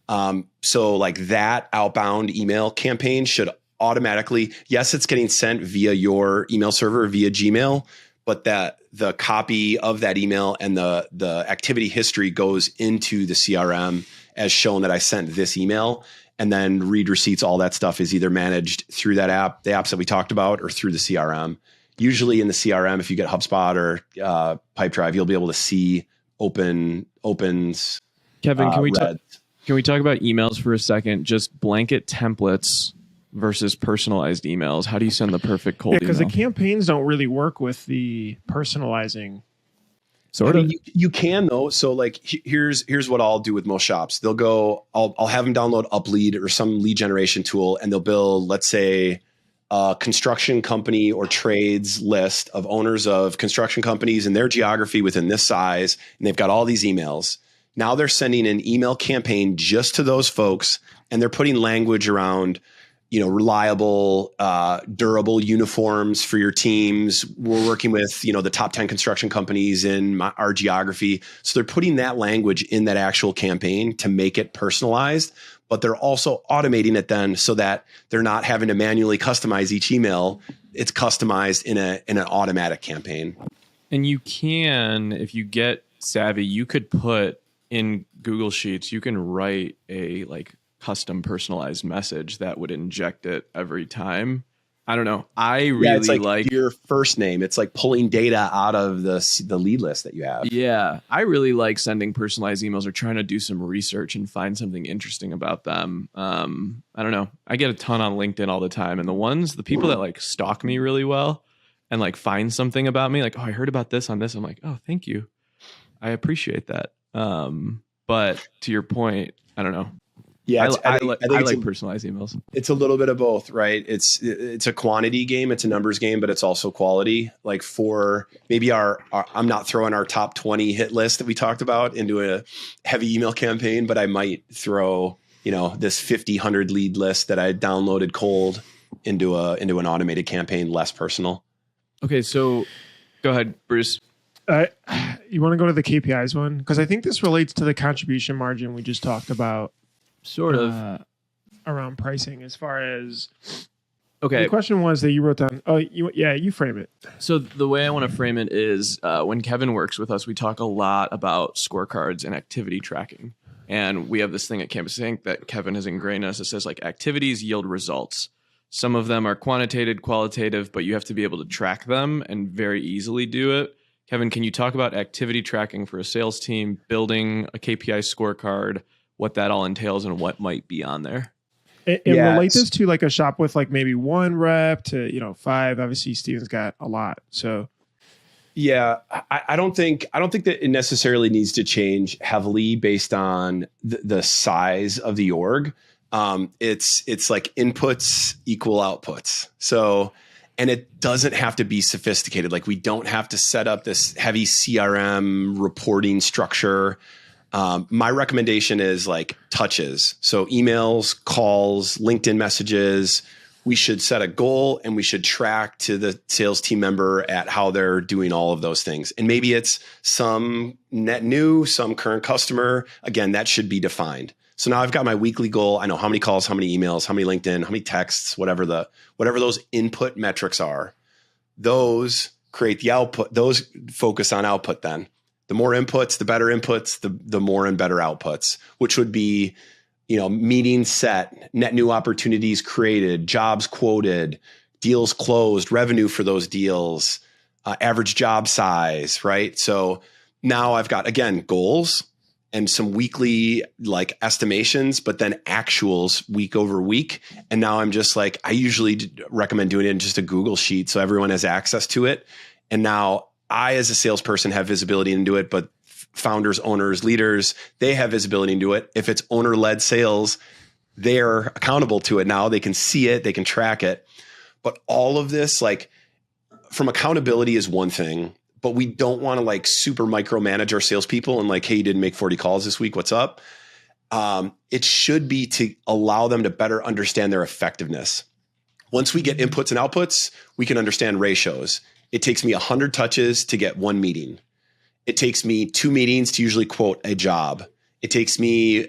So like that outbound email campaign should automatically, yes, it's getting sent via your email server, via Gmail, but that the copy of that email and the activity history goes into the CRM as shown that I sent this email. And then read receipts, all that stuff is either managed through that app, the apps that we talked about, or through the CRM. Usually in the CRM, if you get HubSpot or Pipedrive, you'll be able to see opens. Kevin, can we talk about emails for a second? Just blanket templates versus personalized emails. How do you send the perfect cold email? Because the campaigns don't really work with the personalizing. You can though. So like, here's what I'll do with most shops. They'll go, I'll have them download UpLead or some lead generation tool, and they'll build, let's say, a construction company or trades list of owners of construction companies in their geography within this size. And they've got all these emails. Now they're sending an email campaign just to those folks, and they're putting language around, reliable, durable uniforms for your teams. We're working with, the top 10 construction companies in our geography. So they're putting that language in that actual campaign to make it personalized, but they're also automating it then so that they're not having to manually customize each email. It's customized in an automatic campaign. And you can, if you get savvy, you could put in Google Sheets, you can write a custom personalized message that would inject it every time. I don't know. I really like your first name. It's like pulling data out of the lead list that you have. Yeah. I really like sending personalized emails or trying to do some research and find something interesting about them. I don't know. I get a ton on LinkedIn all the time. And the people that stalk me really well and find something about me, I heard about this on this. I'm like, oh, thank you. I appreciate that. But to your point, I don't know. Yeah, I think like personalized emails. it's a little bit of both, right? It's a quantity game, it's a numbers game, but it's also quality. Like for maybe our I'm not throwing our top 20 hit list that we talked about into a heavy email campaign, but I might throw, this 100 lead list that I downloaded cold into an automated campaign, less personal. Okay, so go ahead, Bruce. You want to go to the KPIs one? Because I think this relates to the contribution margin we just talked about. Sort of. Around pricing as far as okay. The question was that you wrote down. Oh, you frame it. So the way I want to frame it is when Kevin works with us, we talk a lot about scorecards and activity tracking. And we have this thing at Campus Inc. that Kevin has ingrained in us that says like activities yield results. Some of them are quantitative, qualitative, but you have to be able to track them and very easily do it. Kevin, can you talk about activity tracking for a sales team, building a KPI scorecard, what that all entails and what might be on there? And relate this to like a shop with like maybe one rep to 5. Obviously, Steven's got a lot. So yeah, I don't think that it necessarily needs to change heavily based on the size of the org. It's like inputs equal outputs. So, and it doesn't have to be sophisticated. Like we don't have to set up this heavy CRM reporting structure. My recommendation is like touches. So emails, calls, LinkedIn messages. We should set a goal and we should track to the sales team member at how they're doing all of those things. And maybe it's some net new, some current customer. Again, that should be defined. So now I've got my weekly goal. I know how many calls, how many emails, how many LinkedIn, how many texts, whatever those input metrics are. Those create the output. Those focus on output then. The more inputs, the better inputs, the more and better outputs, which would be, meetings set, net new opportunities created, jobs quoted, deals closed, revenue for those deals, average job size, right? So now I've got, again, goals and some weekly like estimations, but then actuals week over week. And now I'm just like, I usually recommend doing it in just a Google sheet so everyone has access to it. And now I, as a salesperson, have visibility into it, but founders, owners, leaders, they have visibility into it. If it's owner-led sales, they're accountable to it now. They can see it, they can track it. But all of this, like from accountability is one thing, but we don't want to like super micromanage our salespeople and like, hey, you didn't make 40 calls this week. What's up? It should be to allow them to better understand their effectiveness. Once we get inputs and outputs, we can understand ratios. It takes me 100 touches to get one meeting. It takes me 2 meetings to usually quote a job. It takes me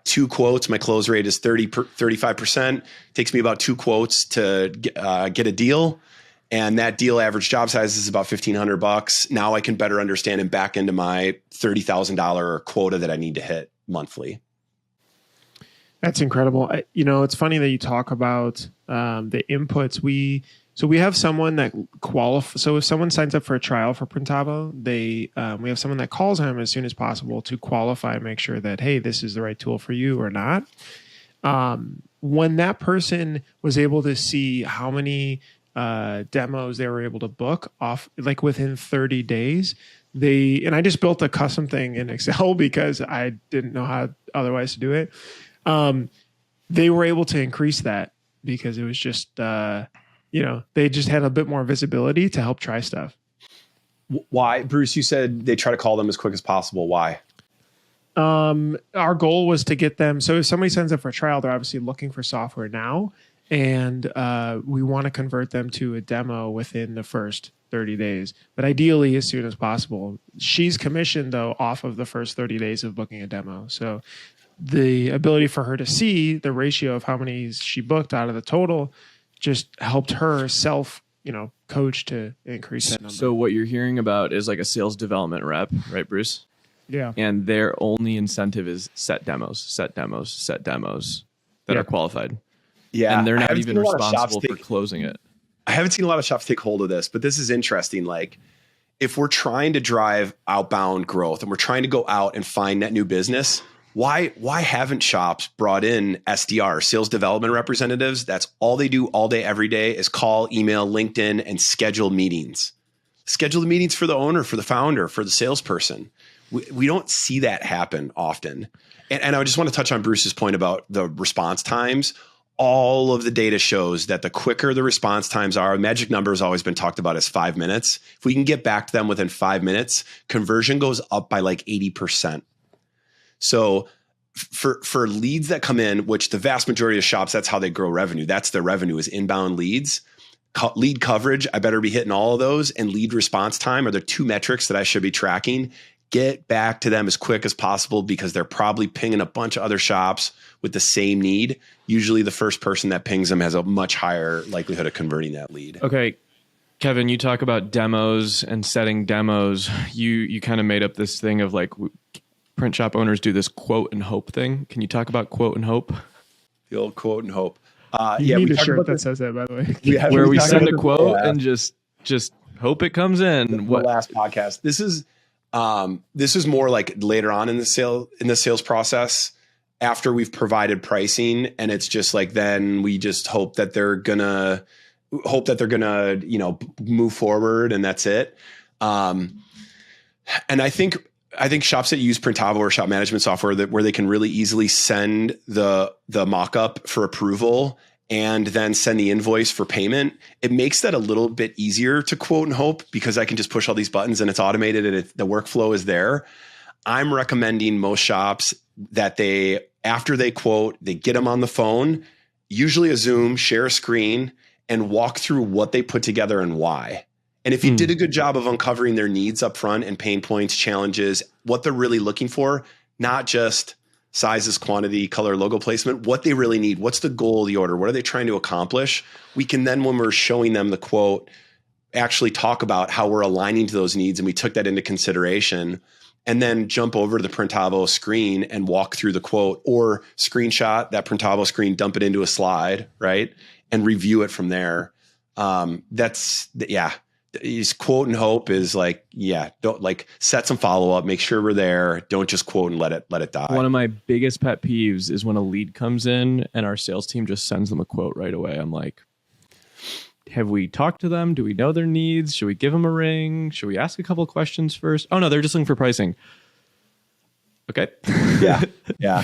2 quotes. My close rate is 35%. It takes me about 2 quotes to get a deal. And that deal average job size is about $1,500. Now I can better understand and back into my $30,000 quota that I need to hit monthly. That's incredible. It's funny that you talk about the inputs. We have someone that qualifies. So if someone signs up for a trial for Printavo, we have someone that calls him as soon as possible to qualify and make sure that, hey, this is the right tool for you or not. When that person was able to see how many demos they were able to book off, like within 30 days, and I just built a custom thing in Excel because I didn't know how otherwise to do it. They were able to increase that because it was just, they just had a bit more visibility to help try stuff. Why? Bruce, you said they try to call them as quick as possible. Why? Our goal was to get them. So if somebody signs up for a trial, they're obviously looking for software now. And we want to convert them to a demo within the first 30 days, but ideally as soon as possible. She's commissioned, though, off of the first 30 days of booking a demo. So the ability for her to see the ratio of how many she booked out of the total just helped her coach to increase that number. So what you're hearing about is like a sales development rep, right, Bruce? Yeah. And their only incentive is set demos that are qualified. Yeah. And they're not even responsible for closing it. I haven't seen a lot of shops take hold of this, but this is interesting. Like if we're trying to drive outbound growth and we're trying to go out and find net new business, why haven't shops brought in SDR, sales development representatives? That's all they do all day, every day is call, email, LinkedIn, and schedule meetings. Schedule the meetings for the owner, for the founder, for the salesperson. We don't see that happen often. And I just want to touch on Bruce's point about the response times. All of the data shows that the quicker the response times are, magic number has always been talked about as 5 minutes. If we can get back to them within 5 minutes, conversion goes up by like 80%. So for leads that come in, which the vast majority of shops, that's how they grow revenue. That's their revenue, is inbound leads. Lead coverage, I better be hitting all of those. And lead response time are the two metrics that I should be tracking. Get back to them as quick as possible, because they're probably pinging a bunch of other shops with the same need. Usually the first person that pings them has a much higher likelihood of converting that lead. Okay. Kevin, you talk about demos and setting demos. You kind of made up this thing of like print shop owners do this quote and hope thing. Can you talk about quote and hope? The old quote and hope. You need a shirt that says that, by the way. Where we send a quote and just hope it comes in. The last podcast. This is more like later on in the sales process, after we've provided pricing, and it's just like, then we just hope that they're gonna move forward, and that's it. And I think shops that use Printavo or shop management software where they can really easily send the mock-up for approval and then send the invoice for payment, it makes that a little bit easier to quote and hope, because I can just push all these buttons and it's automated and the workflow is there. I'm recommending most shops that after they quote, they get them on the phone, usually a Zoom, share a screen, and walk through what they put together and why. And if you did a good job of uncovering their needs up front and pain points, challenges, what they're really looking for, not just sizes, quantity, color, logo placement, what they really need, what's the goal of the order, what are they trying to accomplish, we can then, when we're showing them the quote, actually talk about how we're aligning to those needs, and we took that into consideration, and then jump over to the Printavo screen and walk through the quote, or screenshot that Printavo screen, dump it into a slide, right, and review it from there. Is quote and hope is like, don't like set some follow up, make sure we're there. Don't just quote and let it die. One of my biggest pet peeves is when a lead comes in and our sales team just sends them a quote right away. I'm like, have we talked to them? Do we know their needs? Should we give them a ring? Should we ask a couple of questions first? Oh no, they're just looking for pricing. Okay. Yeah.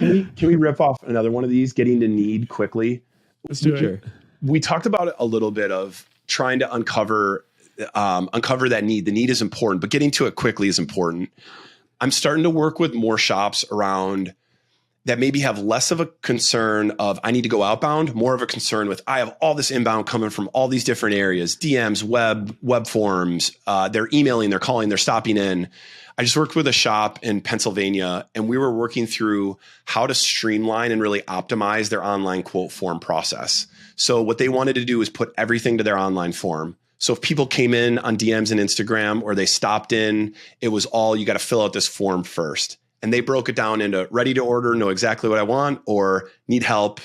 Can we rip off another one of these, getting to need quickly? Let's do it. Sure. We talked about it a little bit of trying to uncover that need. The need is important, but getting to it quickly is important. I'm starting to work with more shops around that maybe have less of a concern of I need to go outbound, more of a concern with I have all this inbound coming from all these different areas, DMs, web forms, they're emailing, they're calling, they're stopping in. I just worked with a shop in Pennsylvania, and we were working through how to streamline and really optimize their online quote form process. So what they wanted to do is put everything to their online form. So if people came in on DMs and Instagram, or they stopped in, it was all, you got to fill out this form first. And they broke it down into ready to order, know exactly what I want, or need help,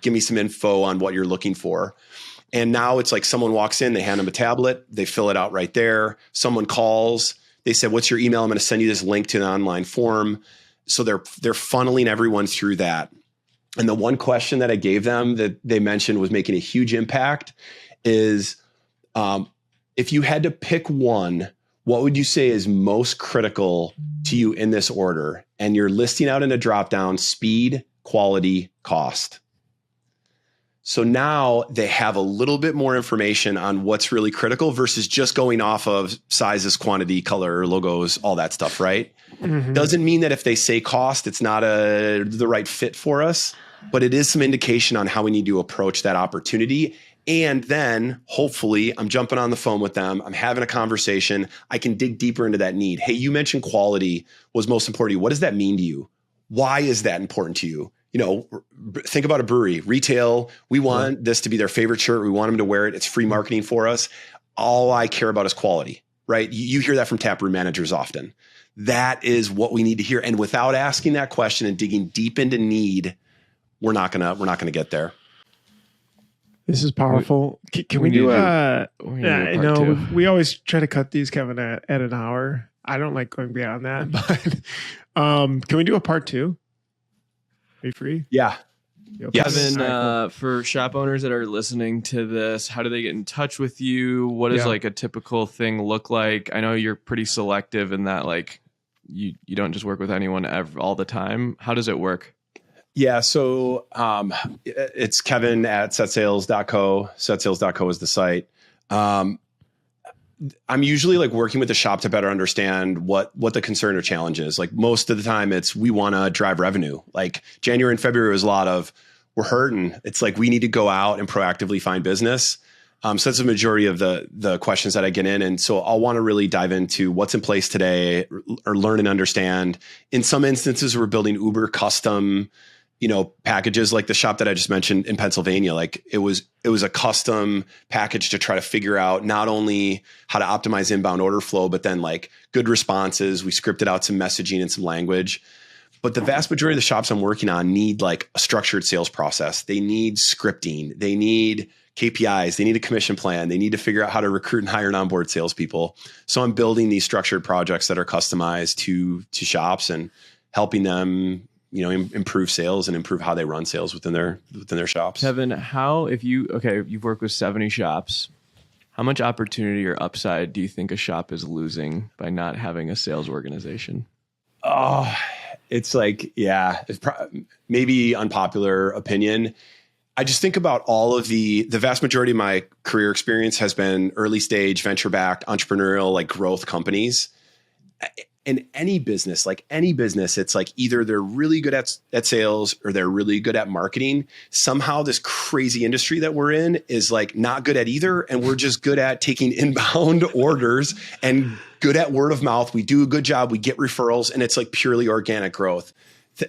give me some info on what you're looking for. And now it's like someone walks in, they hand them a tablet, they fill it out right there. Someone calls, they said, what's your email? I'm going to send you this link to an online form. So they're funneling everyone through that. And the one question that I gave them that they mentioned was making a huge impact is, if you had to pick one, what would you say is most critical to you in this order? And you're listing out in a dropdown: speed, quality, cost. So now they have a little bit more information on what's really critical versus just going off of sizes, quantity, color, logos, all that stuff, right? Mm-hmm. Doesn't mean that if they say cost, it's not the right fit for us, but it is some indication on how we need to approach that opportunity. And then hopefully I'm jumping on the phone with them, I'm having a conversation, I can dig deeper into that need. Hey, you mentioned quality was most important to you. What does that mean to you? Why is that important to you? You know, think about a brewery, retail. We want this to be their favorite shirt. We want them to wear it. It's free marketing for us. All I care about is quality, right? You hear that from taproom managers often. That is what we need to hear. And without asking that question and digging deep into need, we're not gonna get there. This is powerful. Can we do a we always try to cut these, Kevin, at an hour. I don't like going beyond that, but can we do a part 2? Are you free? Yeah. Yes. Kevin, for shop owners that are listening to this, how do they get in touch with you? What does like a typical thing look like? I know you're pretty selective in that, like you don't just work with anyone all the time. How does it work? Yeah. So it's Kevin at setsales.co. Setsales.co is the site. I'm usually like working with the shop to better understand what the concern or challenge is. Like most of the time it's, we want to drive revenue. Like January and February was a lot of, we're hurting. It's like, we need to go out and proactively find business. So that's the majority of the questions that I get in. And so I'll want to really dive into what's in place today or learn and understand. In some instances, we're building Uber custom, packages, like the shop that I just mentioned in Pennsylvania. Like it was a custom package to try to figure out not only how to optimize inbound order flow, but then like good responses. We scripted out some messaging and some language. But the vast majority of the shops I'm working on need like a structured sales process. They need scripting. They need KPIs. They need a commission plan. They need to figure out how to recruit and hire and onboard salespeople. So I'm building these structured projects that are customized to shops and helping them, improve sales and improve how they run sales within their shops. Kevin, you've worked with 70 shops. How much opportunity or upside do you think a shop is losing by not having a sales organization? Oh, it's like, it's maybe unpopular opinion. I just think about all of the vast majority of my career experience has been early stage, venture backed, entrepreneurial, like growth companies. In any business, it's like either they're really good at sales or they're really good at marketing. Somehow this crazy industry that we're in is like not good at either. And we're just good at taking inbound orders and good at word of mouth. We do a good job. We get referrals and it's like purely organic growth.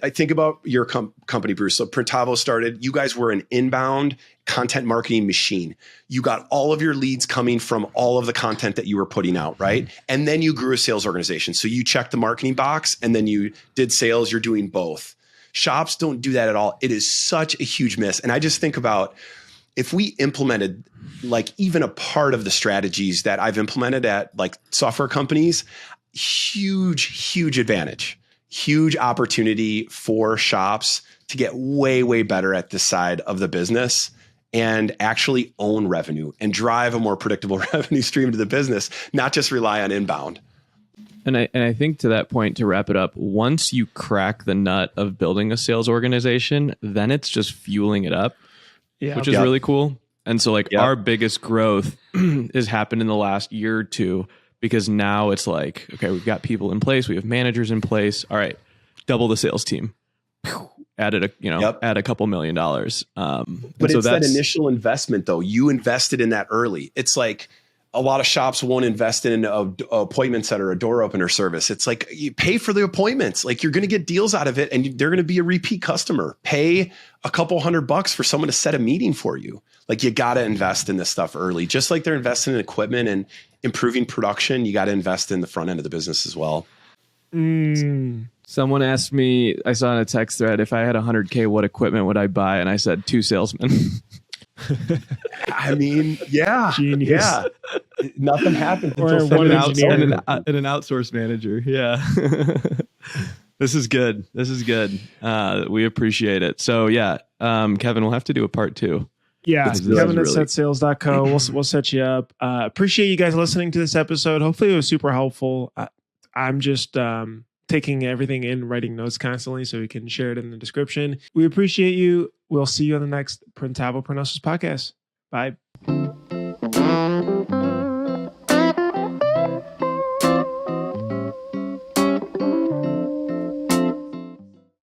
I think about your company, Bruce. So Printavo started, you guys were an inbound content marketing machine. You got all of your leads coming from all of the content that you were putting out, right? And then you grew a sales organization. So you checked the marketing box and then you did sales. You're doing both. Shops don't do that at all. It is such a huge miss. And I just think about if we implemented like even a part of the strategies that I've implemented at like software companies, huge advantage. Huge opportunity for shops to get way, way better at this side of the business and actually own revenue and drive a more predictable revenue stream to the business, not just rely on inbound. And I think to that point, to wrap it up, once you crack the nut of building a sales organization, then it's just fueling it up, which is really cool. And so like our biggest growth has happened in the last year or two. Because now it's like, okay, we've got people in place. We have managers in place. All right, double the sales team. Add a couple $1 million. But it's that initial investment, though. You invested in that early. It's like a lot of shops won't invest in an appointment center, a door opener service. It's like you pay for the appointments. Like you're going to get deals out of it, and they're going to be a repeat customer. Pay a couple $100 for someone to set a meeting for you. Like you got to invest in this stuff early, just like they're investing in equipment and improving production. You got to invest in the front end of the business as well. Someone asked me, I saw in a text thread, if I had $100K, what equipment would I buy? And I said 2 salesmen. I mean, Genius. yeah. Nothing happens Or one engineer and an outsource manager. Yeah. This is good. We appreciate it. So Kevin, we'll have to do a part 2. Yeah, Kevin at setsales.co. We'll set you up. Appreciate you guys listening to this episode. Hopefully it was super helpful. I'm just taking everything in, writing notes constantly so we can share it in the description. We appreciate you. We'll see you on the next Printavo Prognosis podcast. Bye.